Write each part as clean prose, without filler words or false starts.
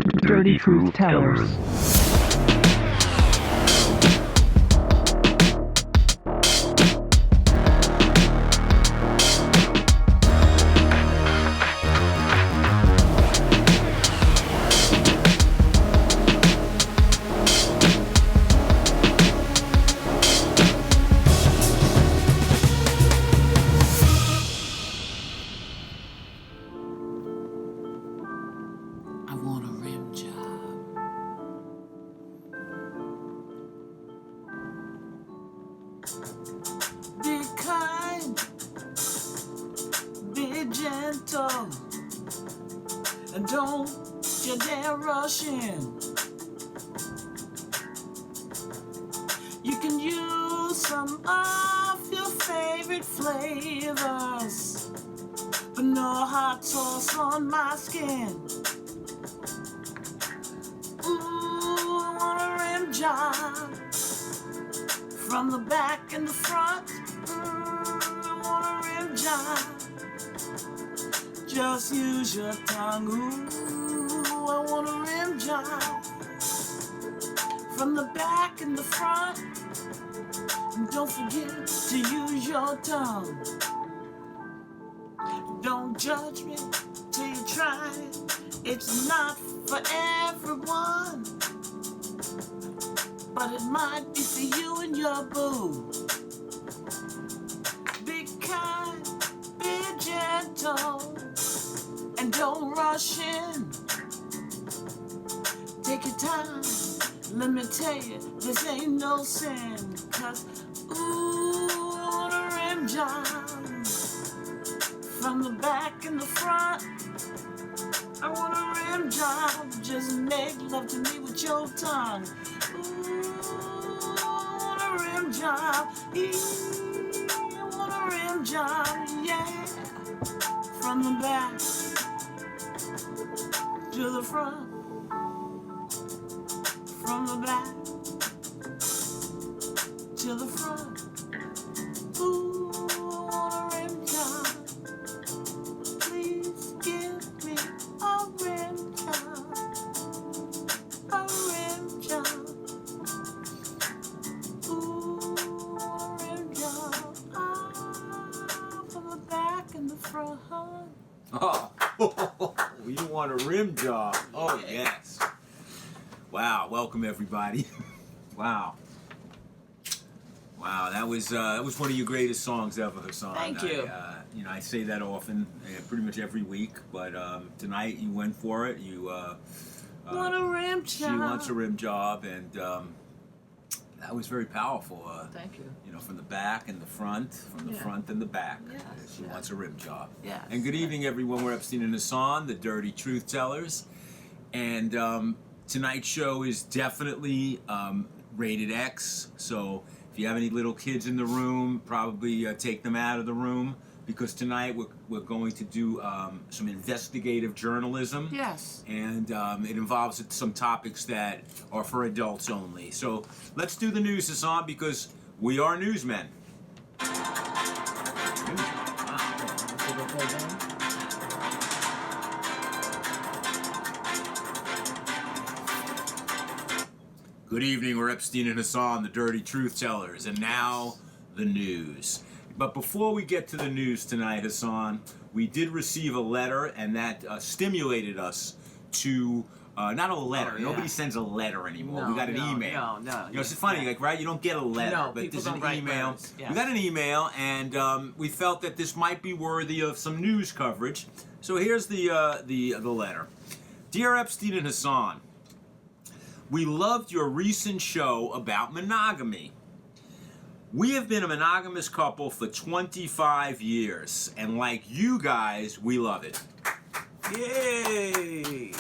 Dirty Truth Tellers. And don't you dare rush in. You can use some of your favorite flavors, but no hot sauce on my skin. Ooh, I want a rim job from the back and the front. I want a rim job. Just use your tongue. Ooh, I want a rim job from the back and the front. And don't forget to use your tongue. Don't judge me till you try it. It's not for everyone, but it might be for you and your boo. Be kind, be gentle, and don't rush in. Take your time, let me tell you, this ain't no sin. Cause, ooh, I want a rim job from the back and the front. I want a rim job, just make love to me with your tongue. Ooh, I want a rim job, I want a rim job, yeah. From the back to the front, from the back to the front. Ooh, I want a rim job. Please give me a rim job, a rim job. Ooh, a rim job. From the back and the front. Oh, you want a rim job? Oh, yes. Wow, welcome everybody. Wow, that was one of your greatest songs ever, Hassan. Thank you. I say that often, pretty much every week, but tonight you went for it. You want a rim job. She wants a rim job, and that was very powerful. Thank you. From the back and the front, from the front and the back. Yes, She wants a rim job. Yes. And good evening, everyone. We're Epstein and Hassan, the Dirty Truth Tellers. And tonight's show is definitely rated X. So if you have any little kids in the room, probably take them out of the room. Because tonight we're going to do some investigative journalism. Yes. And it involves some topics that are for adults only. So let's do the news, Hassan, because we are newsmen. Good evening, we're Epstein and Hassan, the Dirty Truth Tellers, and now the news. But before we get to the news tonight, Hassan, we did receive a letter, and that stimulated us to not a letter. Nobody sends a letter anymore. We got an email. No. It's funny, right? You don't get a letter, but there's an email. We got an email, and we felt that this might be worthy of some news coverage. So here's the letter. Dear Epstein and Hassan, we loved your recent show about monogamy. We have been a monogamous couple for 25 years, and like you guys, we love it. Yay!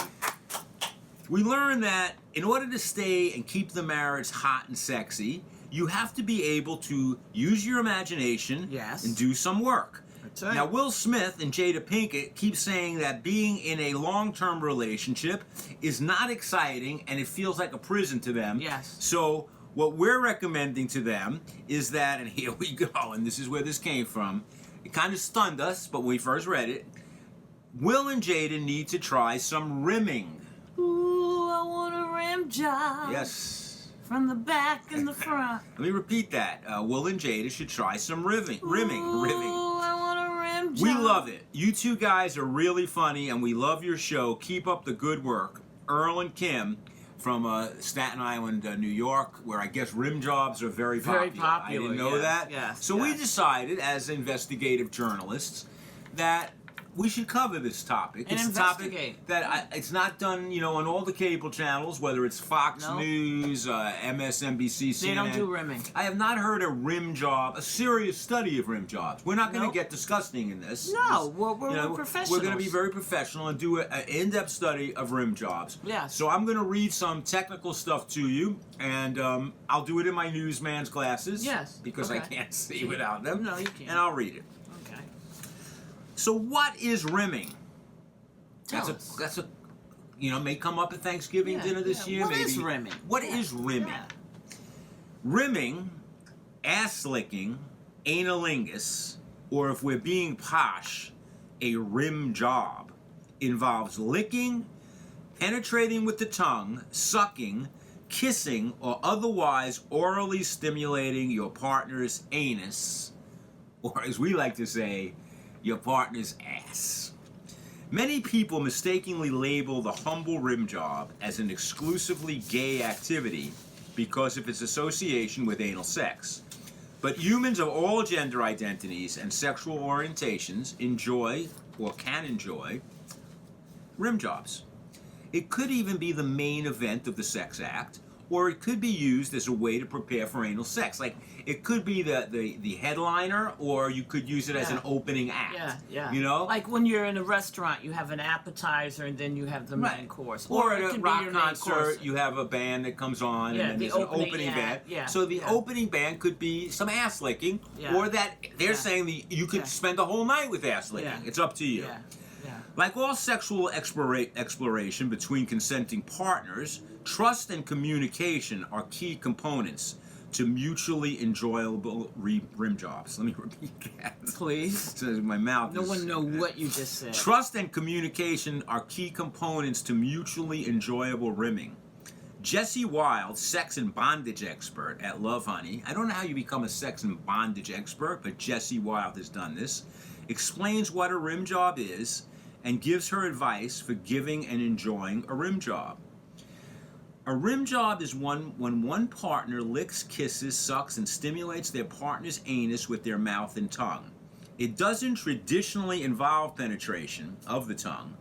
We learned that in order to stay and keep the marriage hot and sexy, you have to be able to use your imagination and do some work. That's right. Now, Will Smith and Jada Pinkett keep saying that being in a long-term relationship is not exciting and it feels like a prison to them. Yes. So what we're recommending to them is that, and here we go, and this is where this came from. It kind of stunned us, but when we first read it. Will and Jada need to try some rimming. Ooh. rim job. Yes. From the back and the front. Let me repeat that. Will and Jada should try some rimming. Ooh, I want a rim job. We love it. You two guys are really funny, and we love your show. Keep up the good work. Earl and Kim from Staten Island, New York, where I guess rim jobs are very popular. Very popular. I didn't know that. Yes. So we decided, as investigative journalists, that we should cover this topic. And it's investigate. a topic that it's not done, on all the cable channels, whether it's Fox News, MSNBC, CNN. They don't do rimming. I have not heard a serious study of rim jobs. We're not going to get disgusting in this. No, we're professionals. We're going to be very professional and do an in-depth study of rim jobs. Yes. So I'm going to read some technical stuff to you, and I'll do it in my newsman's glasses. Yes. Because I can't see without them. No, you can't. And I'll read it. Okay. So what is rimming? Tell us. That's a may come up at Thanksgiving dinner this year. What maybe. is rimming? What is rimming? Yeah. Rimming, ass licking, analingus, or if we're being posh, a rim job, involves licking, penetrating with the tongue, sucking, kissing, or otherwise orally stimulating your partner's anus, or as we like to say, your partner's ass. Many people mistakenly label the humble rim job as an exclusively gay activity because of its association with anal sex. But humans of all gender identities and sexual orientations enjoy, or can enjoy, rim jobs. It could even be the main event of the sex act, or it could be used as a way to prepare for anal sex. Like, it could be the headliner, or you could use it as an opening act. Yeah. Like, Like when you're in a restaurant, you have an appetizer and then you have the main course. Or it at a can rock be your main concert, course. you have a band that comes on, Yeah, and then the there's an opening opening act, band. So the opening band could be some ass licking, or that they're saying that you could spend the whole night with ass licking. Yeah. It's up to you. Yeah. Like all sexual exploration between consenting partners, trust and communication are key components to mutually enjoyable rim jobs. Let me repeat that. Please. So my mouth No one know what you just said. Trust and communication are key components to mutually enjoyable rimming. Jesse Wild, sex and bondage expert at Love Honey, I don't know how you become a sex and bondage expert, but Jesse Wild has done this, explains what a rim job is and gives her advice for giving and enjoying a rim job. A rim job is when one partner licks, kisses, sucks, and stimulates their partner's anus with their mouth and tongue. It doesn't traditionally involve penetration of the tongue,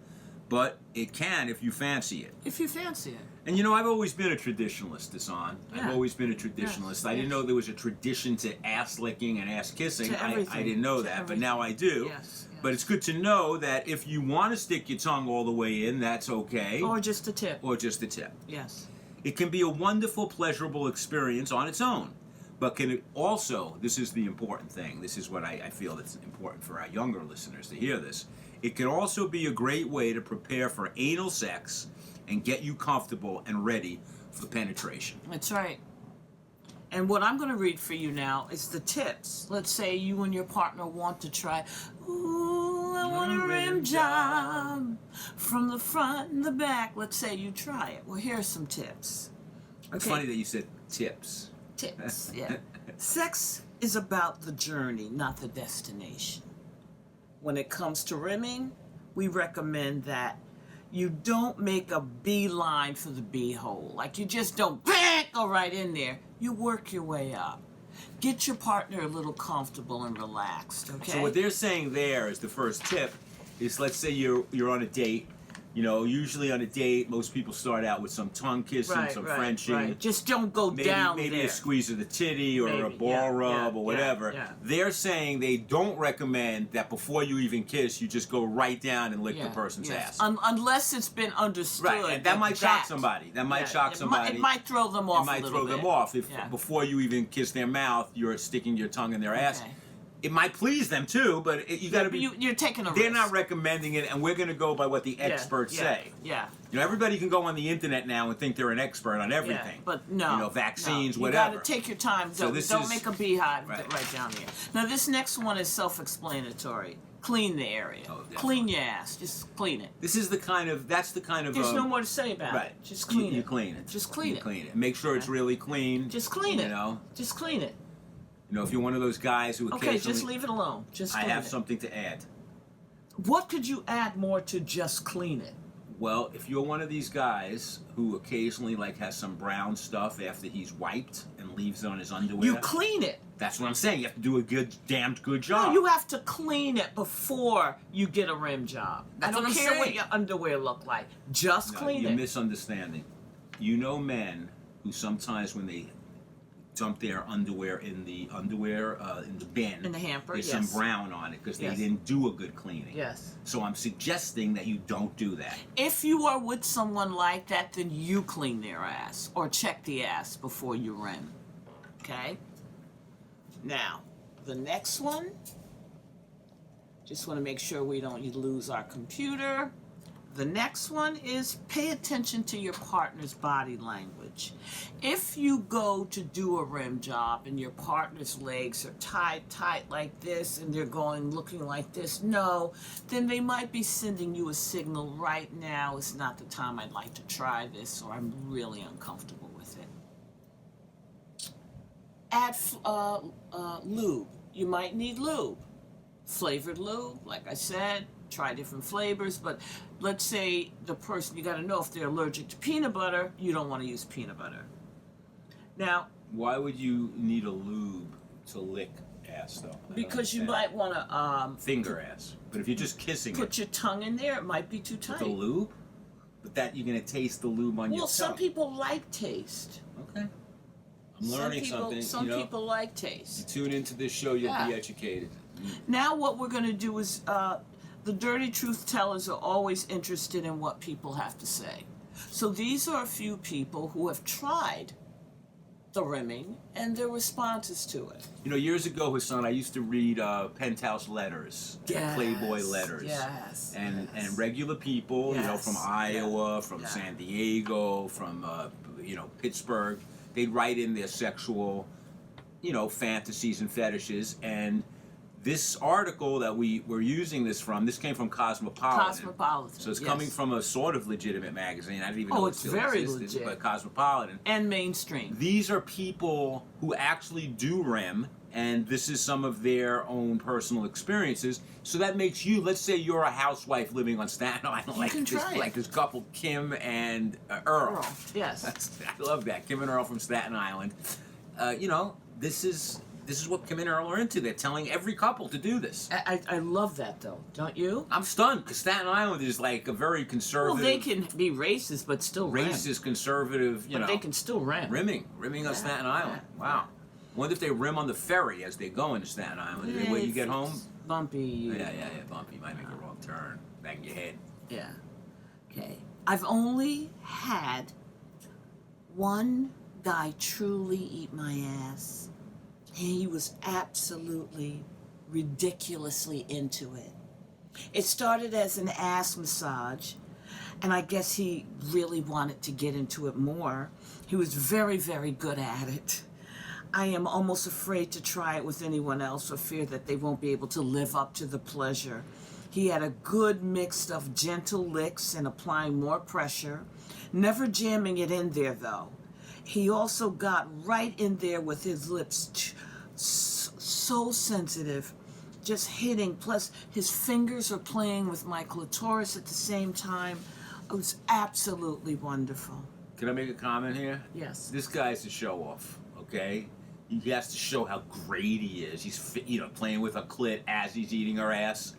but it can if you fancy it. If you fancy it. And I've always been a traditionalist, Hassan. Yeah. I've always been a traditionalist. Yes. I didn't know there was a tradition to ass licking and ass kissing. I didn't know that, but everything. now I do. Yes. But it's good to know that if you want to stick your tongue all the way in, that's okay. Or just a tip. Or just a tip. Yes. It can be a wonderful, pleasurable experience on its own. But can it also, this is the important thing, this is what I feel that's important for our younger listeners to hear this, it can also be a great way to prepare for anal sex and get you comfortable and ready for penetration. That's right. And what I'm going to read for you now is the tips. Let's say you and your partner want to try, ooh, I want a rim job from the front and the back. Let's say you try it. Well, here are some tips. It's funny that you said tips. Tips, yeah. Sex is about the journey, not the destination. When it comes to rimming, we recommend that you don't make a beeline for the beehole. Like, you just don't go right in there. You work your way up. Get your partner a little comfortable and relaxed, okay? So what they're saying there is the first tip is, let's say you're on a date. Usually on a date, most people start out with some tongue kissing, some Frenching. Right. Just don't go down maybe there. a squeeze of the titty or a ball rub or whatever. Yeah. They're saying they don't recommend that before you even kiss, you just go right down and lick the person's ass. Unless it's been understood. Right, and that might shock somebody. That might shock somebody. It might throw them off. It might throw them off if before you even kiss their mouth, you're sticking your tongue in their ass. It might please them too, but you got to be. You're taking a risk. They're not recommending it, and we're going to go by what the experts say. Yeah. Everybody can go on the internet now and think they're an expert on everything. Yeah, but no. Vaccines, no. whatever. You got to take your time. Don't make a beehive right down here. Now, this next one is self-explanatory. Clean the area. Oh, clean your ass. Just clean it. That's the kind of. There's no more to say about right. it. Just clean it. You clean it. Just clean it. Clean it. Make sure it's really clean. Just clean it. You know. Just clean it. You know, if you're one of those guys who occasionally. Okay, just leave it alone. Just clean I have it. something to add. What could you add more to just clean it? Well, if you're one of these guys who occasionally like has some brown stuff after he's wiped and leaves it on his underwear, You clean it. That's what I'm saying. You have to do a damned good job. No, you have to clean it before you get a rim job. That's I don't what I'm care saying. what your underwear look like. Just clean you're it. misunderstanding. You know men who sometimes when they dump their underwear in the bin, In the hamper, there's yes. some brown on it because they Yes. didn't do a good cleaning. Yes. So I'm suggesting that you don't do that. If you are with someone like that, then you clean their ass or check the ass before you rim. Okay? Now, the next one, just want to make sure we don't lose our computer. The next one is pay attention to your partner's body language. If you go to do a rim job and your partner's legs are tied tight like this and they're looking like this, no, then they might be sending you a signal right now. It's not the time I'd like to try this, or I'm really uncomfortable with it. Add lube. You might need lube. Flavored lube, like I said. Try different flavors, but let's say the person, you got to know if they're allergic to peanut butter, you don't want to use peanut butter. Now, why would you need a lube to lick ass though? Because you might want to finger ass, but if you're just kissing put your tongue in there, it might be too tight. the lube, but that you're gonna taste the lube on your tongue. Well, some people like taste. Okay, I'm learning something. Some people like taste. You tune into this show, you'll be educated. Now, what we're going to do is. The dirty truth tellers are always interested in what people have to say. So these are a few people who have tried the rimming and their responses to it. You know, years ago, Hassan, I used to read Penthouse letters, Playboy letters. Yes. And regular people, you know, from Iowa, from San Diego, from, Pittsburgh, they'd write in their sexual, fantasies and fetishes. And this article that we were using this came from Cosmopolitan. Cosmopolitan. So it's coming from a sort of legitimate magazine. I didn't even know it it's still very existed, legit. but Cosmopolitan. And mainstream. These are people who actually do rim, and this is some of their own personal experiences. So that makes you, let's say you're a housewife living on Staten Island, like this couple, Kim and Earl. Yes. I love that, Kim and Earl from Staten Island. This is what Kim and Earl are into. They're telling every couple to do this. I love that, though. Don't you? I'm stunned, because Staten Island is like a very conservative... Well, they can be racist, but still rim. Racist, conservative, But they can still rim. Rimming on Staten Island. Wow. Wonder if they rim on the ferry as they go into Staten Island. When you get home? Bumpy. Yeah, bumpy. You might make a wrong turn. Bang your head. Yeah. Okay. I've only had one guy truly eat my ass. He was absolutely, ridiculously into it. It started as an ass massage, and I guess he really wanted to get into it more. He was very, very good at it. I am almost afraid to try it with anyone else for fear that they won't be able to live up to the pleasure. He had a good mix of gentle licks and applying more pressure, never jamming it in there, though. He also got right in there with his lips, so sensitive, just hitting. Plus, his fingers are playing with my clitoris at the same time. It was absolutely wonderful. Can I make a comment here? Yes. This guy's a show-off, okay? He has to show how great he is. He's, playing with a clit as he's eating her ass.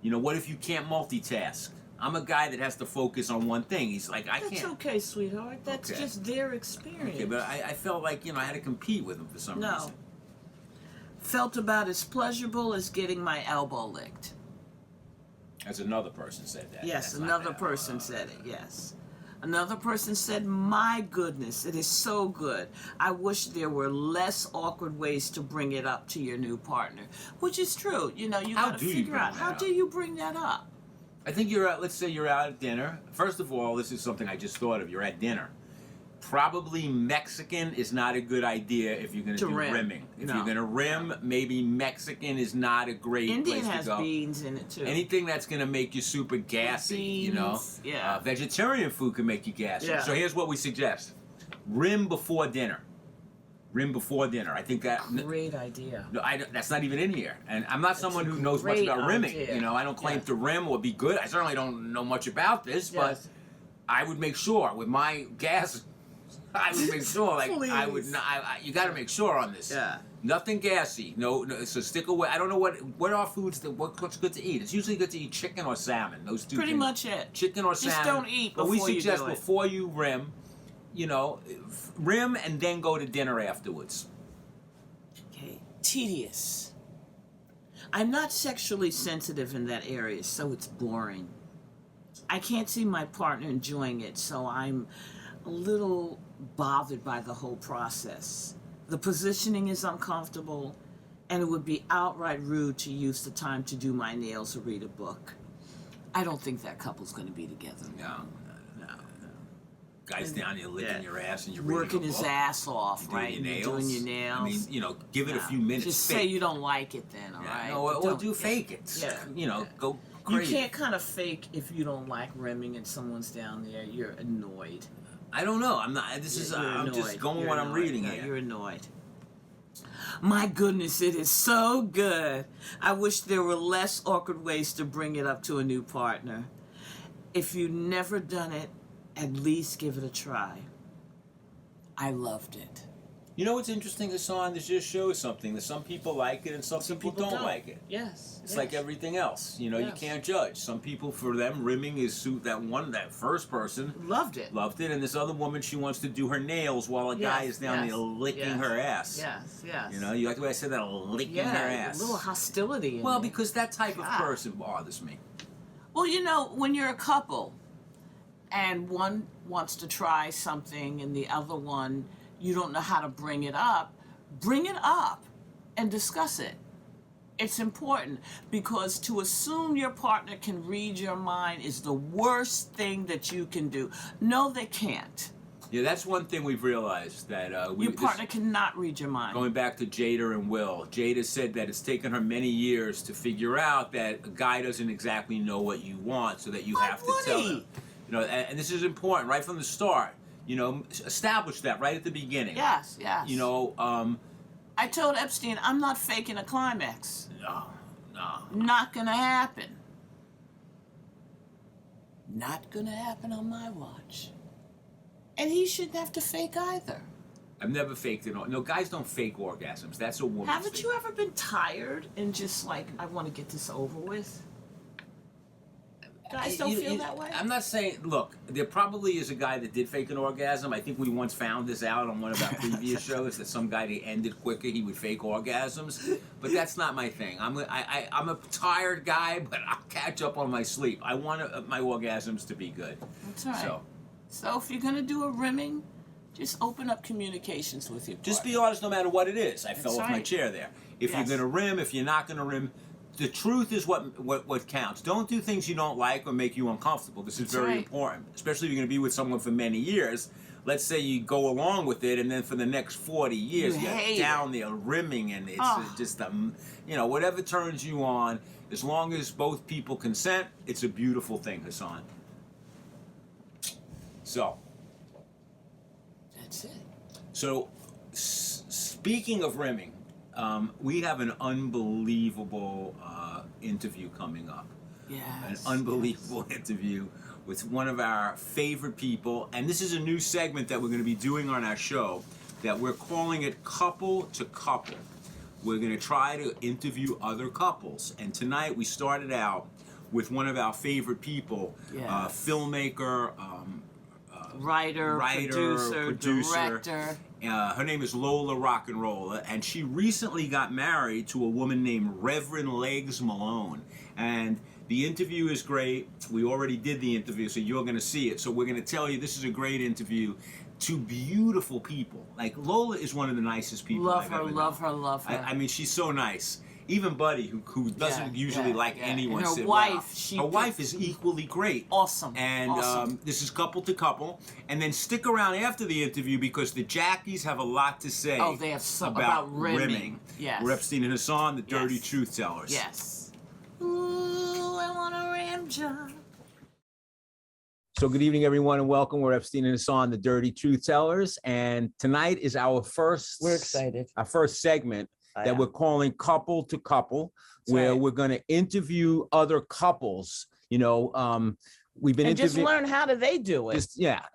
What if you can't multitask? I'm a guy that has to focus on one thing. He's like, I can't. That's okay, sweetheart. That's just their experience. Okay, but I felt like, I had to compete with him for some reason. Felt about as pleasurable as getting my elbow licked. As another person said that. Yes, another person said it, yes. Another person said, my goodness, it is so good. I wish there were less awkward ways to bring it up to your new partner. Which is true. You got to figure out, how do you bring that up? I think let's say you're out at dinner. First of all, this is something I just thought of. You're at dinner. Probably Mexican is not a good idea if you're going to do rimming. If you're going to rim, maybe Mexican is not a great Indian place to has go. beans in it too. Anything that's going to make you super gassy, beans, you know. Yeah. Vegetarian food can make you gassy. Yeah. So here's what we suggest: rim before dinner. Rim before dinner. I think that great idea. No, that's not even in here. And I'm not someone who knows much about rimming. You know, I don't claim to rim or be good. I certainly don't know much about this, but I would make sure with my gas. I would make sure, like, I would not. You got to make sure on this. Yeah. Nothing gassy. No. So stick away. I don't know what are foods what's good to eat. It's usually good to eat chicken or salmon. Those two. Pretty much it. Chicken or salmon. Just don't eat before you do it. But we suggest it. Before you rim, you know, rim and then go to dinner afterwards. Okay. Tedious. I'm not sexually sensitive in that area, so it's boring. I can't see my partner enjoying it, so I'm a little bothered by the whole process. The positioning is uncomfortable, and it would be outright rude to use the time to do my nails or read a book. I don't think that couple's going to be together. No. Guy's down here licking your ass and you're working his ass off, right? Your nails. Doing your nails. I mean, you know, give it a few minutes. Just say you don't like it then, all right? No, or do fake it. Yeah. You know, go crazy. You can't kind of fake if you don't like rimming and someone's down there. You're annoyed. I don't know. I'm not. This is. I'm just going what I'm reading here. You're annoyed. My goodness, it is so good. I wish there were less awkward ways to bring it up to a new partner. If you've never done it, at least give it a try. I loved it. You know what's interesting, Hassan? This just shows something that some people like it and some people don't like it. Yes. It's like everything else. You know, you can't judge. Some people, for them, rimming is that first person loved it, and this other woman, she wants to do her nails while a guy is down there licking her ass. Yes. You know, you like the way I said that, licking her ass. A little hostility. Well, because that type of person bothers me. Well, you know, when you're a couple, and one wants to try something, and the other one, you don't know how to bring it up and discuss it. It's important, because to assume your partner can read your mind is the worst thing that you can do. No, they can't. Yeah, that's one thing we've realized, that your partner cannot read your mind. Going back to Jada and Will, Jada said that it's taken her many years to figure out that a guy doesn't exactly know what you want, so that you have to tell him. You know, and this is important right from the start. You know, establish that right at the beginning. Yes. You know, I told Epstein, I'm not faking a climax. No. Not gonna happen. Not gonna happen on my watch. And he shouldn't have to fake either. I've never faked it. No, guys don't fake orgasms. That's a woman's Haven't you ever been tired and just like, I want to get this over with? Guys don't feel that way? I'm not saying, look, there probably is a guy that did fake an orgasm. I think we once found this out on one of our previous shows, that some guy that ended quicker, he would fake orgasms. But that's not my thing. I'm a tired guy, but I'll catch up on my sleep. I want my orgasms to be good. That's right. So if you're going to do a rimming, just open up communications with your partner. Just be honest no matter what it is. I fell off my chair there. If you're going to rim, if you're not going to rim, the truth is what counts. Don't do things you don't like or make you uncomfortable. This is very important, especially if you're going to be with someone for many years. Let's say you go along with it, and then for the next 40 years, you're down there rimming, and it's just, you know, whatever turns you on, as long as both people consent, it's a beautiful thing, Hassan. So. That's it. So, speaking of rimming, we have an unbelievable interview coming up. An unbelievable interview with one of our favorite people. And this is a new segment that we're going to be doing on our show that we're calling it Couple to Couple. We're going to try to interview other couples. And tonight we started out with one of our favorite people, filmmaker, writer, producer, director. Her name is Lola Rocknrolla, and she recently got married to a woman named Reverend Legs Malone. And the interview is great. We already did the interview, so you're going to see it. So we're going to tell you this is a great interview. Two beautiful people. Like, Lola is one of the nicest people I've ever known. Love her. I mean, she's so nice. Even Buddy, who doesn't usually like anyone. And her sit wife, well. Her wife is equally great. Awesome. And this is couple to couple. And then stick around after the interview because the Jackies have a lot to say. Oh, they have about rimming. Yes. We're Epstein and Hassan, the dirty truth tellers. Yes. Ooh, I want a rim job. So good evening, everyone, and welcome. We're Epstein and Hassan, the dirty truth tellers. And tonight is our first... We're excited. Our first segment that we're calling Couple to Couple, where we're going to interview other couples. You know, we've been just learn how do they do it.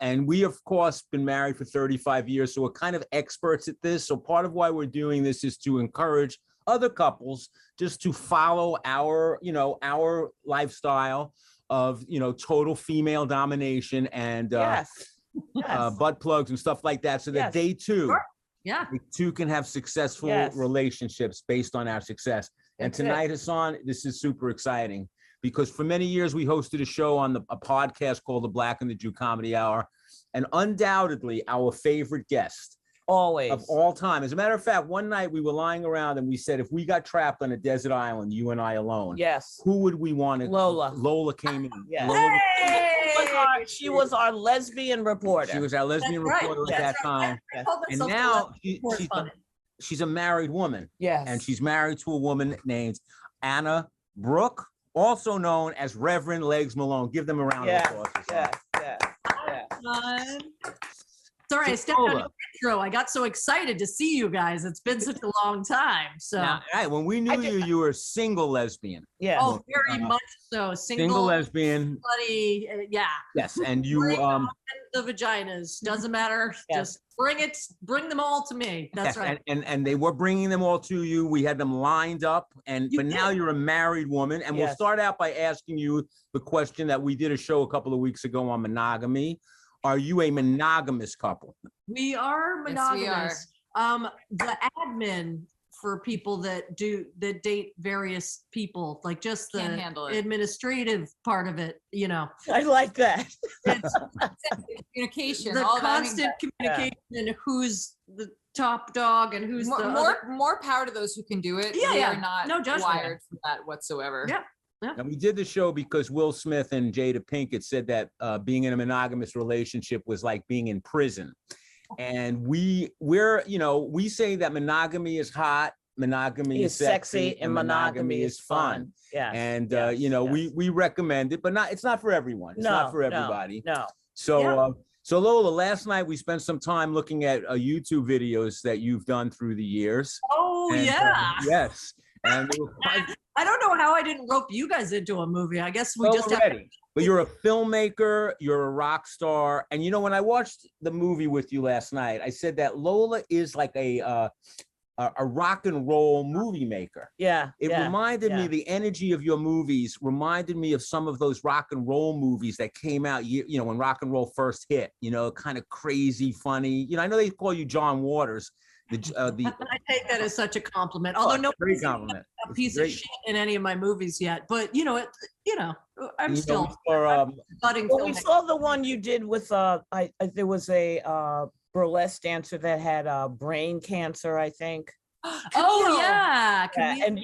And we, of course, been married for 35 years, so we're kind of experts at this. So part of why we're doing this is to encourage other couples just to follow our, you know, our lifestyle of, you know, total female domination and butt plugs and stuff like that, so that they too, they too can have successful relationships based on our success. And tonight, Hassan, this is super exciting because for many years we hosted a show on a podcast called The Black and the Jew Comedy Hour, and undoubtedly our favorite guest of all time. As a matter of fact, one night we were lying around and we said, if we got trapped on a desert island, you and I alone, who would we want to? Lola. Lola came in. Lola, she was our lesbian reporter. She was our lesbian reporter at that time. And now she's a married woman. And she's married to a woman named Anna Brooke, also known as Reverend Legs Malone. Give them a round of applause. Sorry, I stepped on your intro. I got so excited to see you guys. It's been such a long time. So now, when we knew you were a single lesbian. Oh, very much so. Single lesbian. Buddy, Yes, and you the vaginas doesn't matter. Just bring them all to me. That's right. And they were bringing them all to you. We had them lined up, but now you're a married woman, and we'll start out by asking you the question that we did a show a couple of weeks ago on monogamy. Are you a monogamous couple? We are monogamous. Yes, we are. The admin for people that date various people, like just the administrative part of it, you know. I like that. It's communication. The constant communication and who's the top dog and who's more power to those who can do it. We are not wired for that whatsoever. And we did the show because Will Smith and Jada Pinkett said that being in a monogamous relationship was like being in prison. And we're we say that monogamy is hot, monogamy is sexy, and monogamy is fun. And we recommend it, but it's not for everyone. It's not for everybody. No. So so Lola, last night we spent some time looking at YouTube videos that you've done through the years. Oh, and, yes. And I don't know how I didn't rope you guys into a movie. I guess we just have. But you're a filmmaker, you're a rock star, and you know when I watched the movie with you last night, I said that Lola is like a rock and roll movie maker. It reminded me, the energy of your movies reminded me of some of those rock and roll movies that came out, when rock and roll first hit. Kind of crazy, funny. I know they call you John Waters. I take that as such a compliment. Although nobody's a piece of shit in any of my movies yet, but I'm still budding. Well, we saw the one you did with there was a burlesque dancer that had brain cancer, I think. Oh yeah. And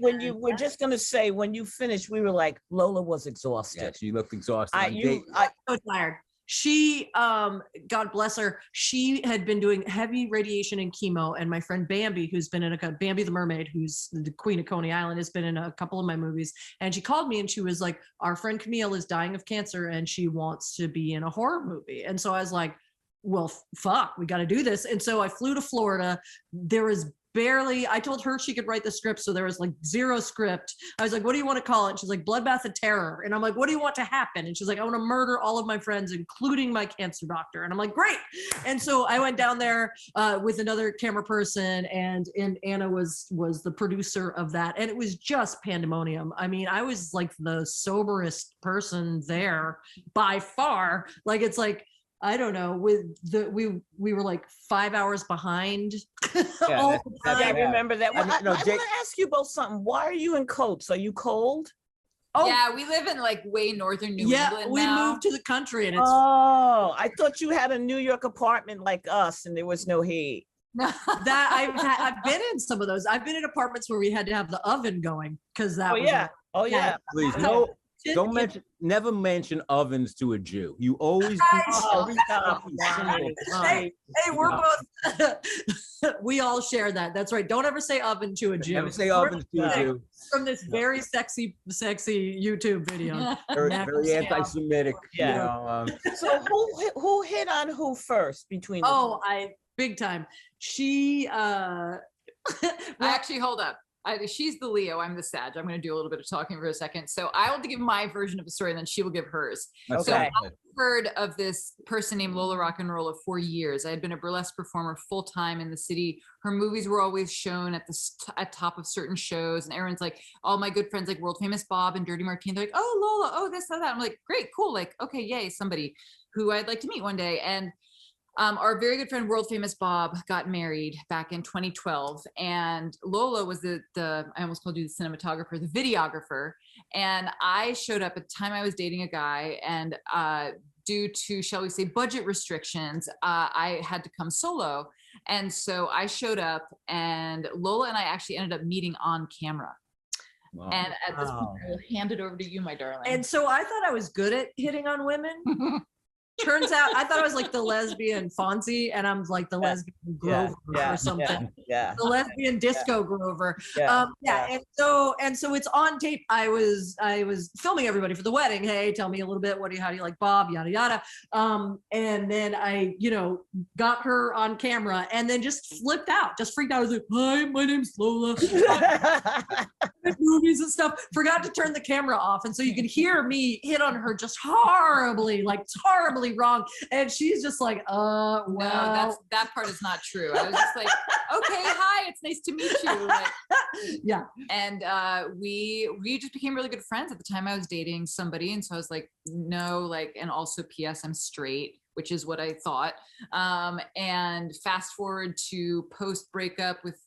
when you were just gonna say when you finished, we were like, Lola was exhausted. Yeah, she looked exhausted. I'm so tired. She, God bless her, she had been doing heavy radiation and chemo, and my friend Bambi, who's been in Bambi the Mermaid, who's the Queen of Coney Island, has been in a couple of my movies, and she called me and she was like, our friend Camille is dying of cancer and she wants to be in a horror movie. And so I was like, well, fuck, we got to do this. And so I flew to Florida. There was barely, I told her she could write the script, so there was like zero script. I was like, what do you want to call it? And she's like, Bloodbath of Terror. And I'm like, what do you want to happen? And she's like, I want to murder all of my friends, including my cancer doctor. And I'm like, great. And so I went down there with another camera person, and Anna was the producer of that. And it was just pandemonium. I mean, I was like the soberest person there by far. Like, it's like, I don't know, we were like 5 hours behind. I remember that. Well, I want to ask you about something. Why are you in coats? Are you cold? Oh yeah, we live in like way northern New England we now. moved to the country and it's. Oh, I thought you had a New York apartment like us and there was no heat. That I've been in some of those. I've been in apartments where we had to have the oven going because that. Oh yeah. Please never mention ovens to a Jew. You always hey, we're both. We all share that. That's right. Don't ever say oven to a Jew. Never say ovens to a Jew. From this very sexy YouTube video. Very anti-Semitic. Yeah. So who hit on who first between? Big time. She. Actually, hold up. She's the Leo. I'm the Sag. I'm going to do a little bit of talking for a second. So I will give my version of the story, and then she will give hers. Okay. So I've heard of this person named Lola Rocknrolla for years. I had been a burlesque performer full time in the city. Her movies were always shown at top of certain shows, and everyone's like, all my good friends, like world famous Bob and Dirty Martine, they're like, oh Lola, oh this, that. I'm like, great, cool, like okay, yay, somebody who I'd like to meet one day. And our very good friend, world famous Bob, got married back in 2012, and Lola was the I almost called you the cinematographer, the videographer. And I showed up at the time I was dating a guy, and due to, shall we say, budget restrictions, I had to come solo. And so I showed up, and Lola and I actually ended up meeting on camera. Wow. And at this point, I will hand it over to you, my darling. And so I thought I was good at hitting on women. Turns out I thought I was like the lesbian Fonzie, and I'm like the lesbian Grover or something. Yeah. The lesbian disco Grover. And so it's on tape. I was filming everybody for the wedding. Hey, tell me a little bit. How do you like Bob? Yada yada. And then I, got her on camera, and then just flipped out, just freaked out. I was like, hi, my name's Lola. Movies and stuff. Forgot to turn the camera off, and so you could hear me hit on her just horribly wrong, and she's just like, well. No, that part is not true. I was just like, okay, hi, it's nice to meet you. Like, yeah. And we just became really good friends. At the time I was dating somebody, and so I was like, no, like, and also PS, I'm straight, which is what I thought. And fast forward to post breakup with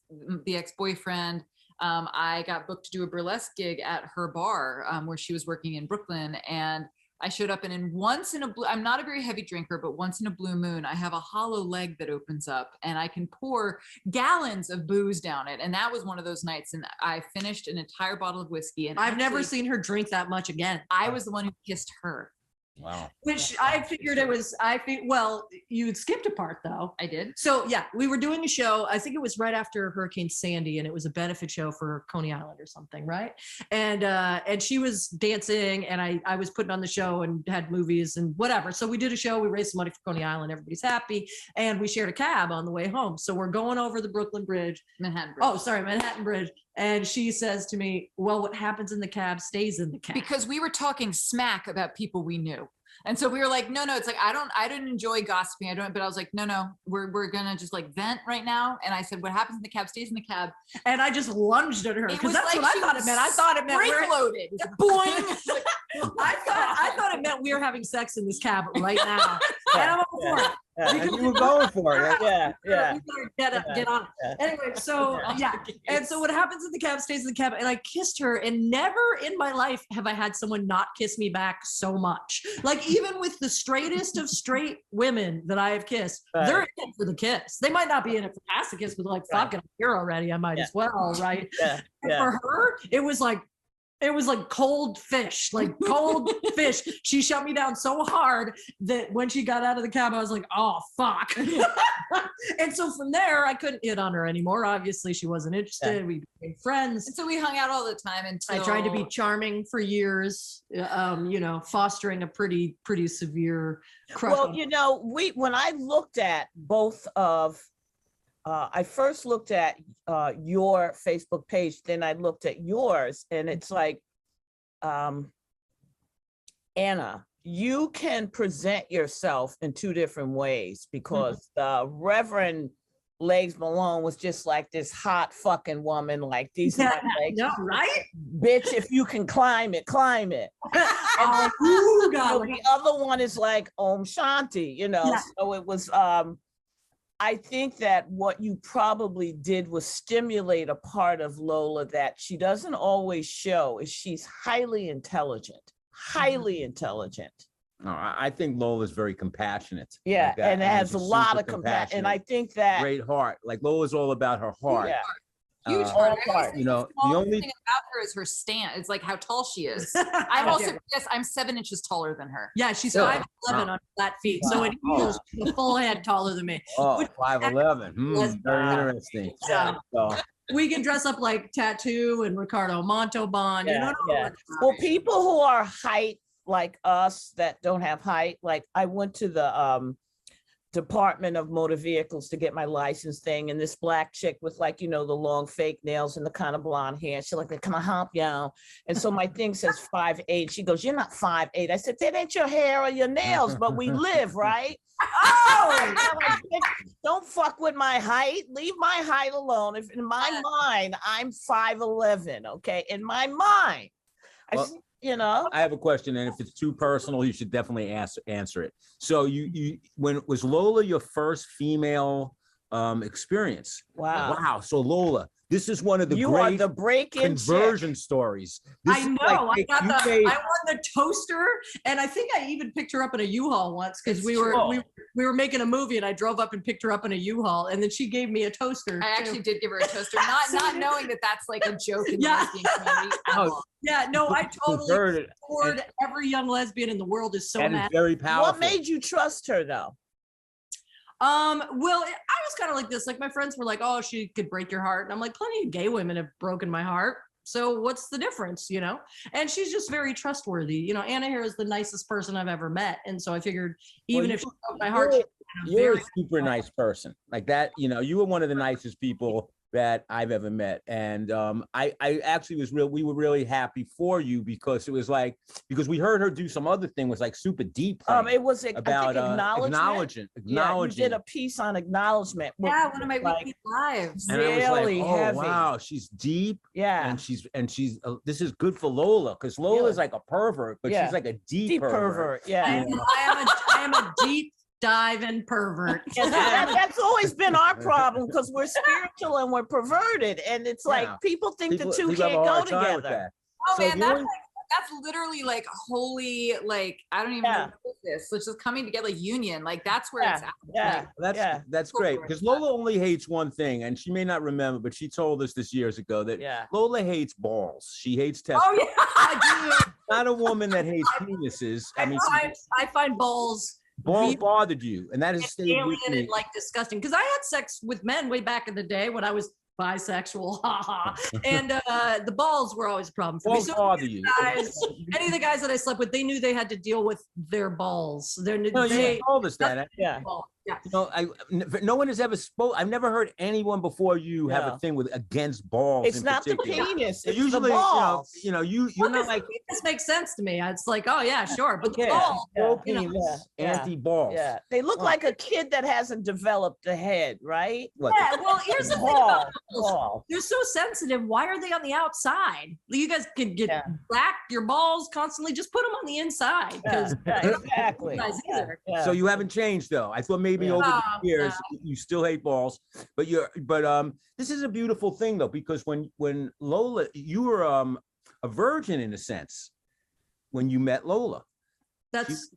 the ex-boyfriend, I got booked to do a burlesque gig at her bar, where she was working in Brooklyn, and I showed up, and I'm not a very heavy drinker, but once in a blue moon, I have a hollow leg that opens up, and I can pour gallons of booze down it. And that was one of those nights, and I finished an entire bottle of whiskey. And I've never seen her drink that much again. I was the one who kissed her. Wow. Which I figured it was, well, you skipped a part though. I did. So yeah, we were doing a show. I think it was right after Hurricane Sandy, and it was a benefit show for Coney Island or something, right? And she was dancing, and I was putting on the show and had movies and whatever. So we did a show, we raised some money for Coney Island, everybody's happy, and we shared a cab on the way home. So we're going over the Brooklyn Bridge. Manhattan Bridge. And she says to me, well, what happens in the cab stays in the cab. Because we were talking smack about people we knew. And so we were like, no, it's like, I didn't enjoy gossiping. But I was like, no, we're going to just like vent right now. And I said, what happens in the cab stays in the cab. And I just lunged at her, because that's like what I thought it meant. I thought it meant loaded. Boing. I thought it meant we were having sex in this cab right now. And I'm all for it. And you were going for it. Yeah. We better get on. Anyway, so and so what happens in the cab stays in the cab. And I kissed her, and never in my life have I had someone not kiss me back so much. Like, even with the straightest of straight women that I have kissed, they're in it for the kiss. They might not be in it for past the kiss, but like, fuck it, I'm here already, I might as well, right? And for her, it was like cold fish, She shut me down so hard that when she got out of the cab, I was like, oh, fuck. And so from there, I couldn't hit on her anymore. Obviously, she wasn't interested. We became friends. And so we hung out all the time until... I tried to be charming for years, fostering a pretty severe crush. Well, when I looked at both of... I first looked at your Facebook page, then I looked at yours, and it's like, Anna, you can present yourself in two different ways, because the Reverend Legs Malone was just like this hot fucking woman, like these legs. No, right? Bitch, if you can climb it, climb it. God. The other one is like Om Shanti, so it was, I think that what you probably did was stimulate a part of Lola that she doesn't always show, is she's highly intelligent. No, I think Lola's very compassionate. Yeah, like that. and it has a she's lot super of compassion. And I compassionate, think that great heart. Like Lola's all about her heart. yeah, Huge Uh, heart. all heart. You know, The the only only thing about her is her stance. It's like how tall she is. I'm also Yeah. yes, I'm 7 inches taller than her. Yeah, she's Yeah. 5'11" on flat feet. So it equals a full head taller than me. oh, Which- 5'11". Very Wow. interesting. Yeah. So, We can dress up like Tattoo and Ricardo Montalban. You know, yeah. Well, people who are height like us that don't have height, like I went to the Department of Motor Vehicles to get my license thing, and this black chick with like, you know, the long fake nails and the kind of blonde hair. She's like, can I help you? And so my thing says 5'8". She goes, you're not 5'8". I said, that ain't your hair or your nails, but we live, right? Oh, don't fuck with my height. Leave my height alone. If in my mind, I'm 5'11", okay? In my mind. Well, You know, I have a question, and if it's too personal, you should definitely answer it. So when was Lola your first female experience? wow. So Lola, this is one of the You are great the break-in conversion stories. This I is know. like, I you got made- I won the toaster, and I think I even picked her up in a U-Haul once because we were making a movie, and I drove up and picked her up in a U-Haul, and then she gave me a toaster. I actually did give her a toaster, not knowing that that's like a joke in the Yeah. lesbian community. at Oh, all. Yeah, no, I totally converted, poured. Every young lesbian in the world is so and mad. it's very powerful. What made you trust her though? Well, I was kind of like this. Like my friends were like, "Oh, she could break your heart," and I'm like, "Plenty of gay women have broken my heart. So what's the difference, you know?" And she's just very trustworthy. You know, Anna here is the nicest person I've ever met, and so I figured even if she broke my heart, You're a super nice person like that. You know, you were one of the nicest people that I've ever met, and I actually we were really happy for you because it was like, because we heard her do some other thing was like super deep thing It was about acknowledgement. Yeah, you did a piece on acknowledgement. Yeah, one of my like, weekly lives. and I was like, really oh heavy. wow, she's deep. Yeah, And she's this is good for Lola because Lola's like a pervert, but she's like a deep pervert. Yeah, I am a deep diving pervert. and that's always been our problem because we're spiritual and we're perverted, and it's like people think the two people have can't a go hard time with together. that. Oh So man, the only- that's literally like holy, like I don't even know what this. So it's just coming together, like union. Like that's where it's at. Yeah, Like, That's great because Lola only hates one thing, and she may not remember, but she told us this years ago that Lola hates balls. She hates testicles. Oh yeah, I do. Not a woman that hates penises. I find balls bothered you, and that has stayed with alien me. and like disgusting because I had sex with men way back in the day when I was bisexual, and the balls were always a problem for me. Balls bother you. Any of the guys that I slept with, they knew they had to deal with their balls. You told us that. Yeah. You know, no one has ever spoke. I've never heard anyone before you have a thing with against balls. It's not the penis. It's usually, the balls. you're not like. This makes sense to me. It's like, oh yeah, sure, but the balls, balls, penis, anti-balls. Yeah, they look like a kid that hasn't developed the head, right? What? Yeah, well, here's the thing about balls. Ball. They're so sensitive. Why are they on the outside? You guys can get black your balls constantly. Just put them on the inside. Because exactly. So you haven't changed though. I thought maybe over the years you still hate balls, but this is a beautiful thing though, because when Lola, you were a virgin in a sense when you met Lola. That's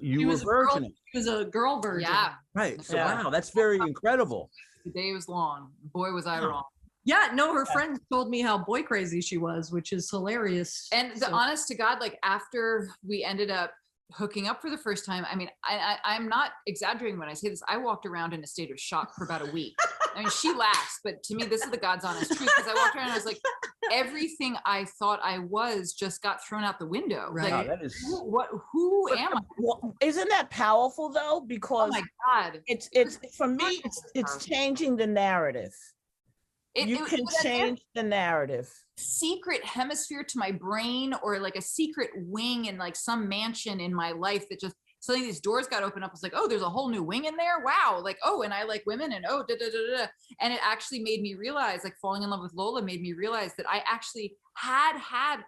you were a virgin. She was a girl virgin. Yeah. Right. So wow, that's very incredible. The day was long. Boy, was I wrong. Yeah, no, her friends told me how boy crazy she was, which is hilarious. And the honest to God, like after we ended up hooking up for the first time, I mean, I'm not exaggerating when I say this. I walked around in a state of shock for about a week. I mean, she laughs, but to me, this is the God's honest truth, because I walked around and I was like, everything I thought I was just got thrown out the window. Right. Like, that is... who am I? Well, isn't that powerful though? Because oh my God, it's for me, it's changing the narrative. You can change the narrative. Secret hemisphere to my brain, or like a secret wing in like some mansion in my life that just suddenly these doors got opened up. I was like, oh, there's a whole new wing in there. Wow. Like, oh, and I like women, and oh, da, da, da, da. And it actually made me realize, like falling in love with Lola made me realize that I actually had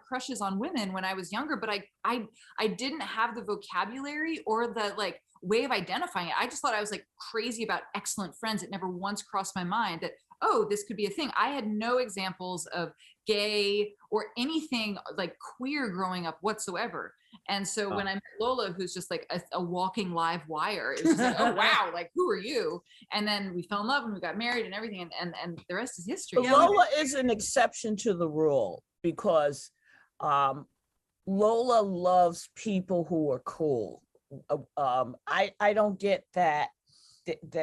crushes on women when I was younger, but I didn't have the vocabulary or the like way of identifying it. I just thought I was like crazy about excellent friends. It never once crossed my mind that, oh, this could be a thing. I had no examples of gay or anything like queer growing up whatsoever. And so when I met Lola, who's just like a walking live wire, it was just like, oh wow, like who are you? And then we fell in love and we got married and everything, and the rest is history. But Lola is an exception to the rule because Lola loves people who are cool. I don't get that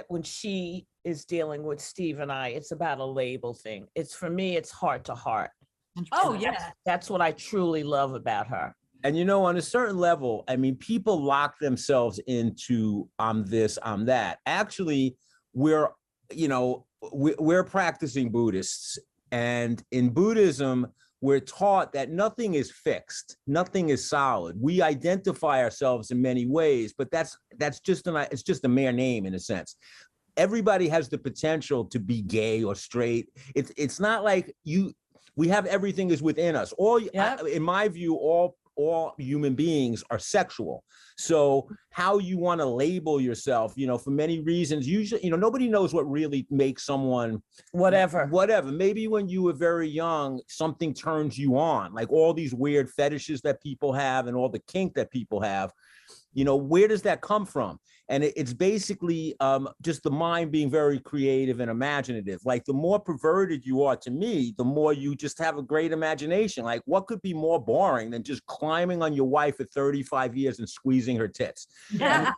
when she is dealing with Steve and I, it's about a label thing. It's for me, it's heart to heart. Oh yeah, that's what I truly love about her. And on a certain level, I mean, people lock themselves into I'm this, I'm that. Actually, we're practicing Buddhists, and in Buddhism, we're taught that nothing is fixed, nothing is solid. We identify ourselves in many ways, but it's just a mere name in a sense. Everybody has the potential to be gay or straight. It's not like we have everything is within us. In my view, all human beings are sexual. So how you want to label yourself, for many reasons, usually, nobody knows what really makes someone whatever. Maybe when you were very young, something turns you on, like all these weird fetishes that people have and all the kink that people have. Where does that come from? And it's basically just the mind being very creative and imaginative. Like the more perverted you are to me, the more you just have a great imagination. Like what could be more boring than just climbing on your wife at 35 years and squeezing her tits? I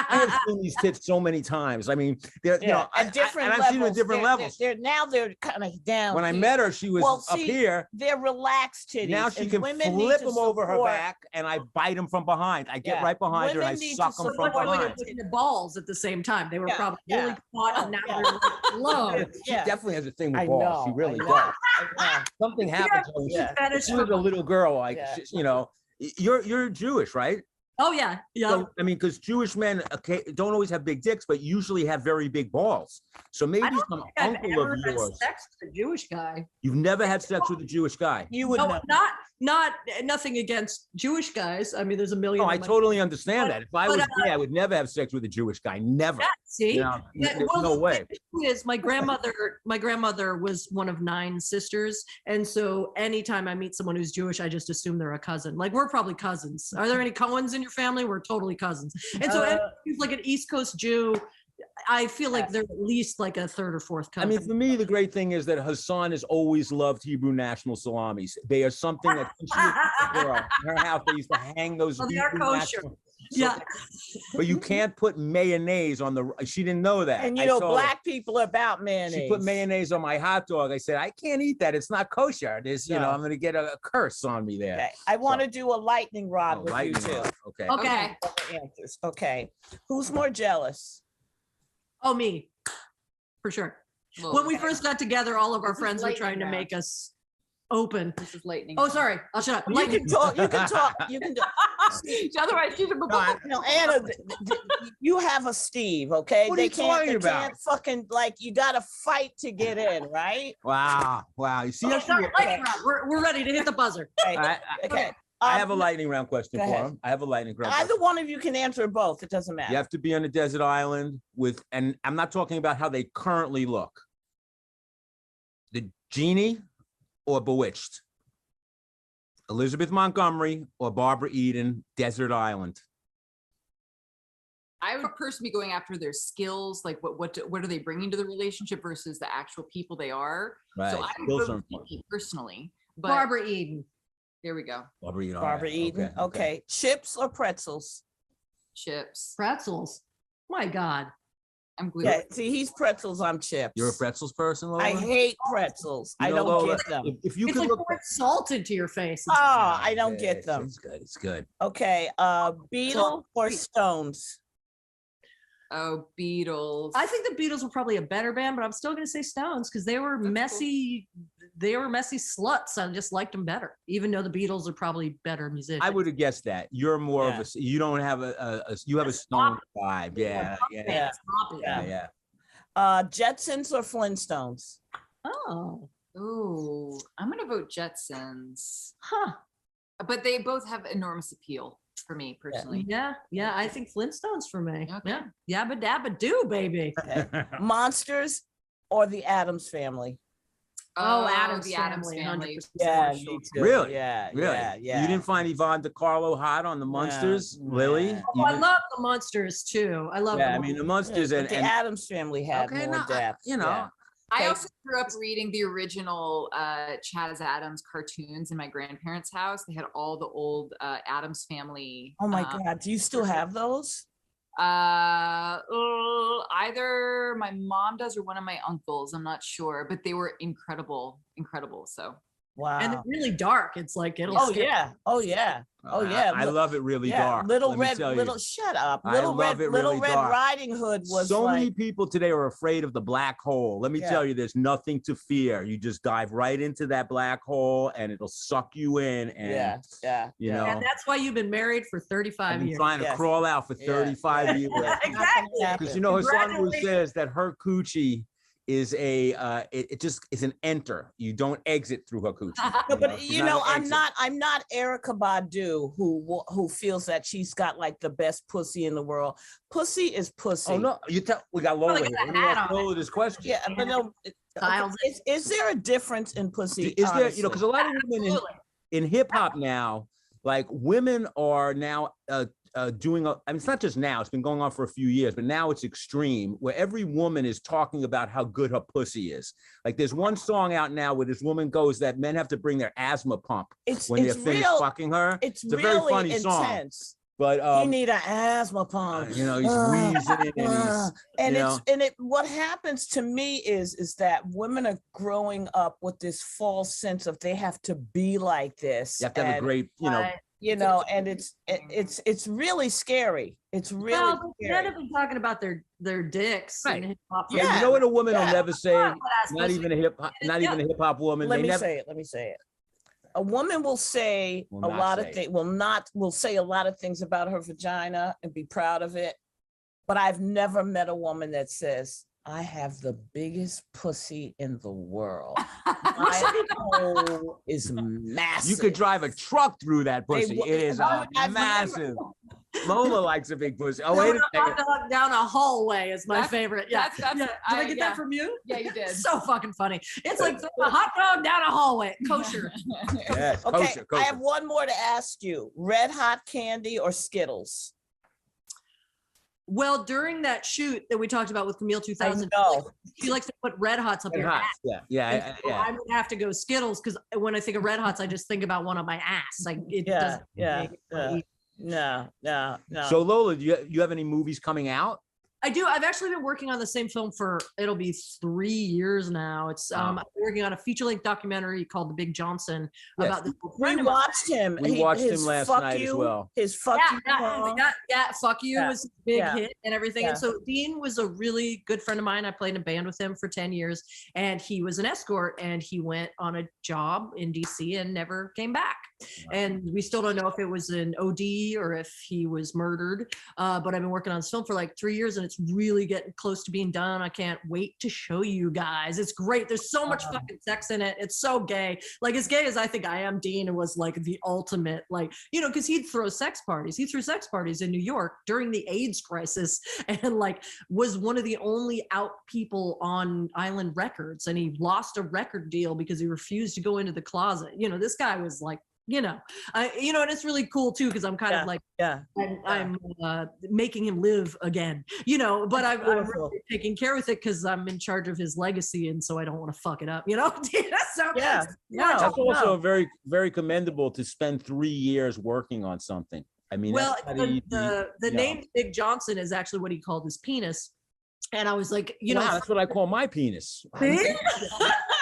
have seen these tits so many times. I mean, they're, at different levels. I've seen them at different levels. They're kind of down. When I met her, she was up here. They're relaxed titties. Now she can flip them over her back and I bite them from behind. I get right behind her and I suck them from behind. The balls at the same time. They were probably really hot and now they're like low. She definitely has a thing with balls. She really does. Something happens when she was a little girl. Like you're Jewish, right? Oh yeah, yeah. So, I mean, because Jewish men don't always have big dicks, but usually have very big balls. So maybe some uncle of yours. Sex with a Jewish guy. You've never had sex with a Jewish guy. You would know. Nothing against Jewish guys. I mean, there's a million. Oh, I totally understand that. If I was gay, I would never have sex with a Jewish guy. Never. See, there's no way. Is my grandmother was one of 9 sisters, and so anytime I meet someone who's Jewish, I just assume they're a cousin. Like we're probably cousins. Are there any Cohens in your family? We're totally cousins. And so he's like an East Coast Jew. I feel like they're at least like a third or fourth cousin. I mean, for me, the great thing is that Hassan has always loved Hebrew national salamis. They are something that since she was a girl, in her house, they used to hang those. They are kosher. Yeah. But you can't put mayonnaise on the, she didn't know that. And black people are about mayonnaise. She put mayonnaise on my hot dog. I said, I can't eat that. It's not kosher. There's, I'm going to get a curse on me there. Okay. I want to do a lightning rod with you too. Okay. Okay. Who's more jealous? Oh, me, for sure. Well, when we first got together, all of our friends were trying to make us open. This is lightning. Oh, sorry. I'll shut up. You can talk. You can talk. Otherwise, she's Anna, you have a Steve, okay? What are you talking about? Can't fucking you got to fight to get in, right? Wow. You see how we're ready to hit the buzzer. Okay. I have a lightning round question for him. I have a lightning round. Either one of you can answer both. It doesn't matter. You have to be on a desert island and I'm not talking about how they currently look. The Genie or Bewitched? Elizabeth Montgomery or Barbara Eden, Desert Island? I would personally be going after their skills, like what are they bringing to the relationship versus the actual people they are. Right. So I would vote personally. But Barbara Eden. There we go. Barbara Eden. Okay. Chips or pretzels? Chips. Pretzels. My God. I'm glue. Yeah, see, he's pretzels, I'm chips. You're a pretzels person, Lola? I hate pretzels. I don't get them. If you could look salted to your face. I don't get them. It's good. Okay. Beetle or Stones? Oh, Beatles. I think the Beatles were probably a better band, but I'm still going to say Stones because they were messy. Cool. They were messy sluts. I just liked them better, even though the Beatles are probably better musicians. I would have guessed that. You're more of a. You don't have you have a Stone vibe. Yeah. Jetsons or Flintstones? Oh, I'm gonna vote Jetsons. Huh? But they both have enormous appeal for me personally. Yeah. I think Flintstones for me. Okay. Yeah. Yabba dabba do, baby. Okay. Monsters or the Addams Family? Oh, Addams the Family, Addams Family. 100%. Yeah, sure. me too. Really? Yeah, Really? yeah. You didn't find Yvonne DiCarlo hot on the Munsters, Lily? nah. Oh, I love the Monsters too. I love Yeah, I them. mean the Yeah, Munsters but the and Addams Family had okay, more no, depth. you know. yeah. I Okay. also grew up reading the original Chaz Adams cartoons in my grandparents' house. They had all the old Adams Family. Oh my God, do you still have those? Either my mom does or one of my uncles. I'm not sure, but they were incredible. So Wow. And they're really dark. It's like it'll. Oh scare- yeah. Oh yeah. Oh yeah. I love it really yeah. dark. Little let me Red, tell you. little shut up. I Little love Red, it Little really Red dark. Riding Hood was So like, many people today are afraid of the black hole. Let me Yeah. tell you, there's nothing to fear. You just dive right into that black hole and it'll suck you in. And you know, And that's why you've been married for 35 I've been years. trying to Yes. crawl out for Yeah. 35 years. Yeah, exactly. Because you know, Hassan always Congratulations. says that her coochie is a it just is an enter. You don't exit through her coochie. No, but She's you know, an exit. I'm not Erica Badu who feels that she's got like the best pussy in the world. Pussy is pussy. Oh no, you tell we got Lola here. Let me ask Lola this question. Yeah, but no. Styles. Is there a difference in pussy? Is there, you know, honestly? because a lot of women in hip hop now, like women are now doing, I mean, it's not just now, it's been going on for a few years, but now it's extreme where every woman is talking about how good her pussy is. Like there's one song out now where this woman goes that men have to bring their asthma pump when they're finished fucking her. It's a very really funny song. intense. But You need an asthma pump. you know, he's wheezing and he's, and what happens to me is that women are growing up with this false sense of they have to be like this. you have to have a great, and it's really scary. It's really Well, scary. none of them talking about their dicks. Right. And hip hop. Yeah, you know what a woman will Yeah. never say, That's not even a hip hop woman. Let they me never, say it. Let me say it. A woman will say Will a not lot say of things. Will say a lot of things about her vagina and be proud of it. But I've never met a woman that says, "I have the biggest pussy in the world. My hole is massive." You could drive a truck through that They pussy. will- It is I've massive. Lola likes a big pussy. Oh, Throwing wait a a hot second. dog down a hallway is my That's- favorite. Yeah. that's- Yeah. Did I get that from you? Yeah, you did. So fucking funny. It's like throwing a hot dog down a hallway. Kosher. Yes, Okay, kosher, I kosher. have one more to ask you. Red Hot candy or Skittles? Well, during that shoot that we talked about with Camille 2000, know. she likes to put Red Hots up Red your Hots, ass. yeah. And so I'm gonna have to go Skittles because when I think of Red Hots, I just think about one on my ass. Like it doesn't. No. So Lola, do you have any movies coming out? I do. I've actually been working on the same film for it'll be 3 years now. It's I'm working on a feature-length documentary called The Big Johnson about this we friend of mine. watched him. We watched him his last Fuck night as You, well. His fuck you. song. Fuck You Yeah. was a big Yeah. hit and everything. Yeah. And so Dean was a really good friend of mine. I played in a band with him for 10 years and he was an escort and he went on a job in DC and never came back. And we still don't know if it was an OD or if he was murdered. But I've been working on this film for like 3 years and it's really getting close to being done. I can't wait to show you guys. It's great. There's so much fucking sex in it. It's so gay. Like as gay as I think I am, Dean was like the ultimate, like, you know, because he'd throw sex parties. He threw sex parties in New York during the AIDS crisis and like was one of the only out people on Island Records. And he lost a record deal because he refused to go into the closet. You know, this guy was like, and it's really cool too because I'm kind of like, I'm making him live again, but I'm really taking care with it because I'm in charge of his legacy, and so I don't want to fuck it up, So That's also very, very commendable to spend 3 years working on something. I mean, well, that's the name Big Johnson is actually what he called his penis, and I was like, that's what I call my penis.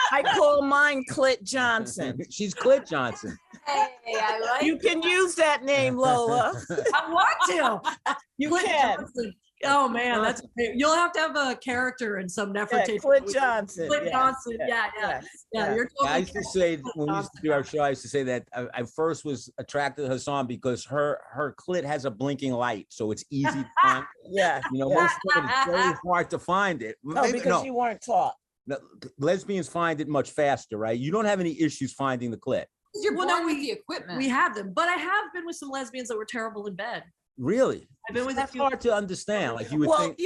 I call mine Clit Johnson. She's Clit Johnson. Hey, I like You can use that name, Lola. I want to. You Clit can. Johnson. Oh man, you'll have to have a character in some Nefertiti. Clit Johnson. Clit Johnson. Yeah. You're totally. I used to say when we used to do our show, I used to say that I first was attracted to Hassan because her clit has a blinking light, so it's easy to find. Yeah. Most women, it's very hard to find it. No, because you weren't taught. No, lesbians find it much faster, right? You don't have any issues finding the clit. You're born with the equipment. We have them, but I have been with some lesbians that were terrible in bed. Really? I've been with That's a few. hard to understand. Like you would think.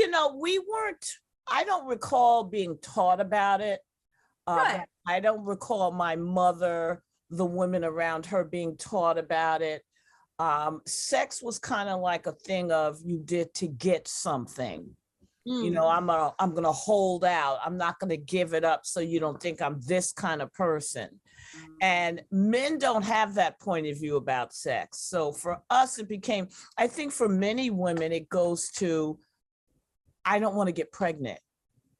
We weren't. I don't recall being taught about it. Right. I don't recall my mother, the women around her being taught about it. Sex was kind of like a thing of you did to get something. You know, I'm gonna hold out. I'm not gonna give it up so you don't think I'm this kind of person. And men don't have that point of view about sex. So for us, it became, I think for many women, it goes to, I don't want to get pregnant.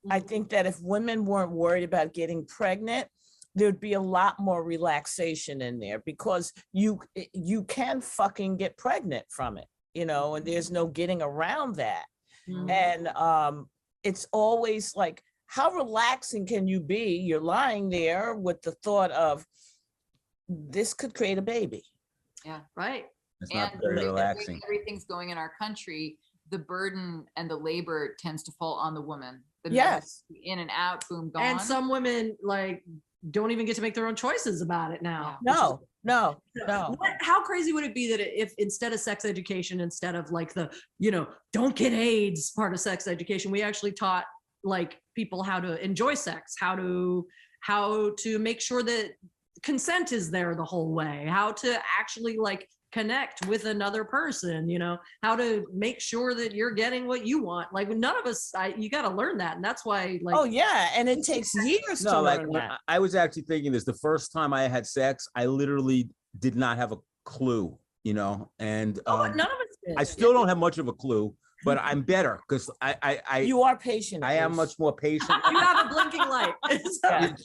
I think that if women weren't worried about getting pregnant, there'd be a lot more relaxation in there because you can fucking get pregnant from it, you know, and there's no getting around that. And it's always like, how relaxing can you be? You're lying there with the thought of, this could create a baby. Yeah, right. It's not very relaxing. Everything's going in our country. The burden and the labor tends to fall on the woman. The Yes. in and out, boom, gone. And some women like don't even get to make their own choices about it now. No. How crazy would it be that if instead of sex education, instead of like the, you know, don't get AIDS part of sex education, we actually taught like people how to enjoy sex, how to make sure that consent is there the whole way, how to actually like connect with another person, you know, how to make sure that you're getting what you want. Like none of us, you got to learn that. And that's why like, Oh yeah. And it takes years to like learn that. I was actually thinking this, the first time I had sex, I literally did not have a clue, you know, and none of us did. I still don't have much of a clue, but I'm better because You are patient. I am much more patient. You have a blinking light.